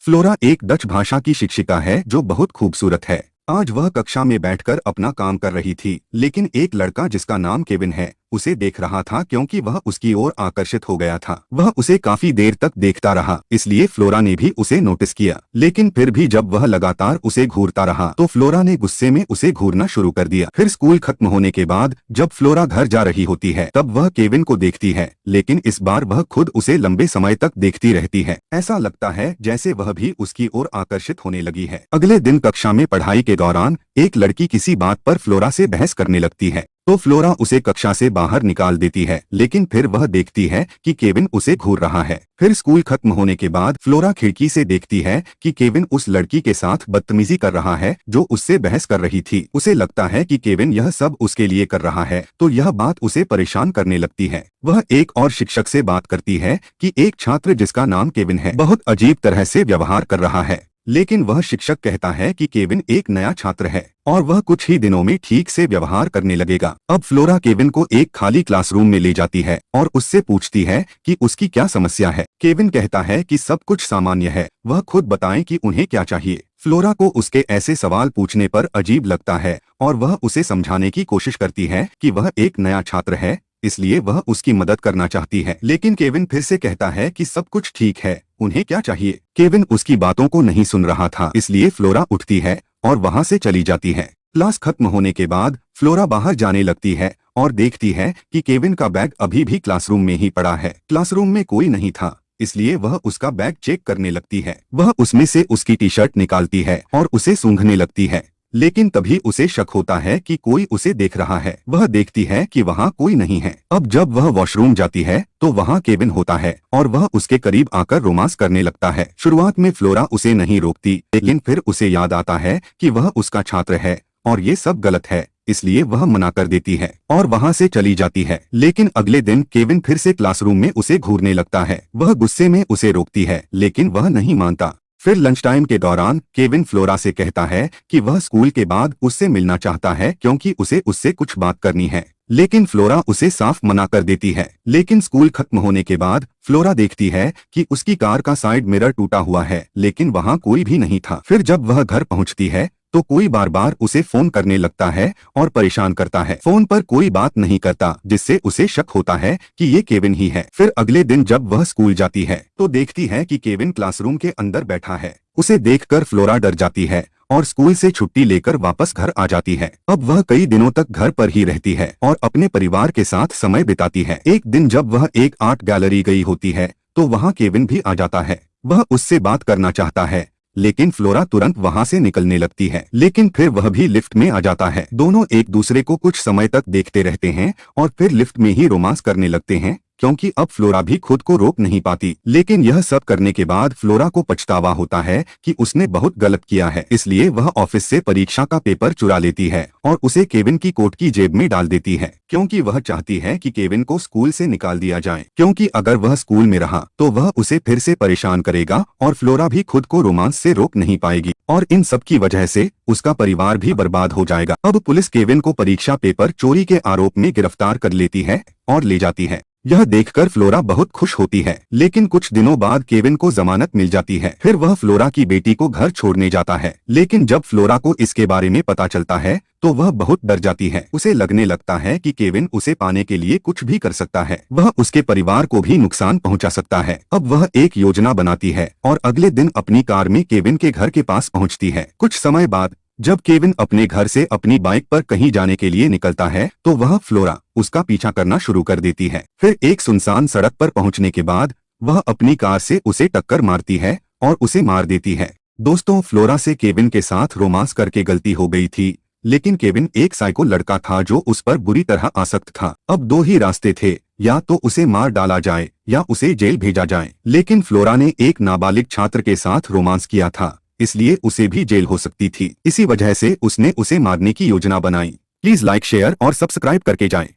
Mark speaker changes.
Speaker 1: Flora एक Dutch भाषा की शिक्षिका है जो बहुत खूबसूरत है। आज वह कक्षा में बैठकर अपना काम कर रही थी, लेकिन एक लड़का जिसका नाम केविन है उसे देख रहा था क्योंकि वह उसकी ओर आकर्षित हो गया था। वह उसे काफी देर तक देखता रहा, इसलिए फ्लोरा ने भी उसे नोटिस किया। लेकिन फिर भी जब वह लगातार उसे घूरता रहा तो फ्लोरा ने गुस्से में उसे घूरना शुरू कर दिया। फिर स्कूल खत्म होने के बाद जब फ्लोरा घर जा रही होती है तब वह केविन को देखती है, लेकिन इस बार वह खुद उसे लंबे समय तक देखती रहती है। ऐसा लगता है जैसे वह भी उसकी ओर आकर्षित होने लगी है। अगले दिन कक्षा में पढ़ाई के दौरान एक लड़की किसी बात पर फ्लोरा से बहस करने लगती है, तो फ्लोरा उसे कक्षा से बाहर निकाल देती है। लेकिन फिर वह देखती है कि केविन उसे घूर रहा है। फिर स्कूल खत्म होने के बाद फ्लोरा खिड़की से देखती है कि केविन उस लड़की के साथ बदतमीजी कर रहा है जो उससे बहस कर रही थी। उसे लगता है कि केविन यह सब उसके लिए कर रहा है, तो यह बात उसे परेशान करने लगती है। वह एक और शिक्षक से बात करती है कि एक छात्र जिसका नाम केविन है बहुत अजीब तरह से व्यवहार कर रहा है। लेकिन वह शिक्षक कहता है कि केविन एक नया छात्र है और वह कुछ ही दिनों में ठीक से व्यवहार करने लगेगा। अब फ्लोरा केविन को एक खाली क्लासरूम में ले जाती है और उससे पूछती है कि उसकी क्या समस्या है। केविन कहता है कि सब कुछ सामान्य है, वह खुद बताएं कि उन्हें क्या चाहिए। फ्लोरा को उसके ऐसे सवाल पूछने पर अजीब लगता है और वह उसे समझाने की कोशिश करती है कि वह एक नया छात्र है, इसलिए वह उसकी मदद करना चाहती है। लेकिन केविन फिर से कहता है कि सब कुछ ठीक है, उन्हें क्या चाहिए। केविन उसकी बातों को नहीं सुन रहा था, इसलिए फ्लोरा उठती है और वहां से चली जाती है। क्लास खत्म होने के बाद फ्लोरा बाहर जाने लगती है और देखती है कि केविन का बैग अभी भी क्लासरूम में ही पड़ा है। क्लासरूम में कोई नहीं था, इसलिए वह उसका बैग चेक करने लगती है। वह उसमें से उसकी टी शर्ट निकालती है और उसे सूंघने लगती है, लेकिन तभी उसे शक होता है कि कोई उसे देख रहा है। वह देखती है कि वहाँ कोई नहीं है। अब जब वह वॉशरूम जाती है तो वहाँ केविन होता है और वह उसके करीब आकर रोमांस करने लगता है। शुरुआत में फ्लोरा उसे नहीं रोकती, लेकिन फिर उसे याद आता है कि वह उसका छात्र है और ये सब गलत है, इसलिए वह मना कर देती है और वहाँ से चली जाती है। लेकिन अगले दिन केविन फिर से क्लासरूम में उसे घूरने लगता है। वह गुस्से में उसे रोकती है, लेकिन वह नहीं मानता। फिर लंच टाइम के दौरान केविन फ्लोरा से कहता है कि वह स्कूल के बाद उससे मिलना चाहता है क्योंकि उसे उससे कुछ बात करनी है, लेकिन फ्लोरा उसे साफ मना कर देती है। लेकिन स्कूल खत्म होने के बाद फ्लोरा देखती है कि उसकी कार का साइड मिरर टूटा हुआ है, लेकिन वहाँ कोई भी नहीं था। फिर जब वह घर पहुँचती है तो कोई बार बार उसे फोन करने लगता है और परेशान करता है। फोन पर कोई बात नहीं करता, जिससे उसे शक होता है कि ये केविन ही है। फिर अगले दिन जब वह स्कूल जाती है तो देखती है कि केविन क्लासरूम के अंदर बैठा है। उसे देखकर फ्लोरा डर जाती है और स्कूल से छुट्टी लेकर वापस घर आ जाती है। अब वह कई दिनों तक घर पर ही रहती है और अपने परिवार के साथ समय बिताती है। एक दिन जब वह एक आर्ट गैलरी गई होती है तो वहाँ केविन भी आ जाता है। वह उससे बात करना चाहता है, लेकिन फ्लोरा तुरंत वहां से निकलने लगती है। लेकिन फिर वह भी लिफ्ट में आ जाता है। दोनों एक दूसरे को कुछ समय तक देखते रहते हैं और फिर लिफ्ट में ही रोमांस करने लगते हैं, क्योंकि अब फ्लोरा भी खुद को रोक नहीं पाती। लेकिन यह सब करने के बाद फ्लोरा को पछतावा होता है कि उसने बहुत गलत किया है, इसलिए वह ऑफिस से परीक्षा का पेपर चुरा लेती है और उसे केविन की कोट की जेब में डाल देती है, क्योंकि वह चाहती है कि केविन को स्कूल से निकाल दिया जाए, क्योंकि अगर वह स्कूल में रहा तो वह उसे फिर से परेशान करेगा और फ्लोरा भी खुद को रोमांस से रोक नहीं पाएगी और इन सब की वजह से उसका परिवार भी बर्बाद हो जाएगा। अब पुलिस केविन को परीक्षा पेपर चोरी के आरोप में गिरफ्तार कर लेती है और ले जाती है। यह देखकर फ्लोरा बहुत खुश होती है, लेकिन कुछ दिनों बाद केविन को जमानत मिल जाती है। फिर वह फ्लोरा की बेटी को घर छोड़ने जाता है, लेकिन जब फ्लोरा को इसके बारे में पता चलता है तो वह बहुत डर जाती है। उसे लगने लगता है कि केविन उसे पाने के लिए कुछ भी कर सकता है, वह उसके परिवार को भी नुकसान पहुंचा सकता है। अब वह एक योजना बनाती है और अगले दिन अपनी कार में केविन के घर के पास पहुंचती है। कुछ समय बाद जब केविन अपने घर से अपनी बाइक पर कहीं जाने के लिए निकलता है तो वह फ्लोरा उसका पीछा करना शुरू कर देती है। फिर एक सुनसान सड़क पर पहुंचने के बाद वह अपनी कार से उसे टक्कर मारती है और उसे मार देती है। दोस्तों, फ्लोरा से केविन के साथ रोमांस करके गलती हो गई थी, लेकिन केविन एक साइको लड़का था जो उस पर बुरी तरह आसक्त था। अब दो ही रास्ते थे, या तो उसे मार डाला जाए या उसे जेल भेजा जाए। लेकिन फ्लोरा ने एक नाबालिग छात्र के साथ रोमांस किया था, इसलिए उसे भी जेल हो सकती थी। इसी वजह से उसने उसे मारने की योजना बनाई। प्लीज लाइक, शेयर और सब्सक्राइब करके जाएं।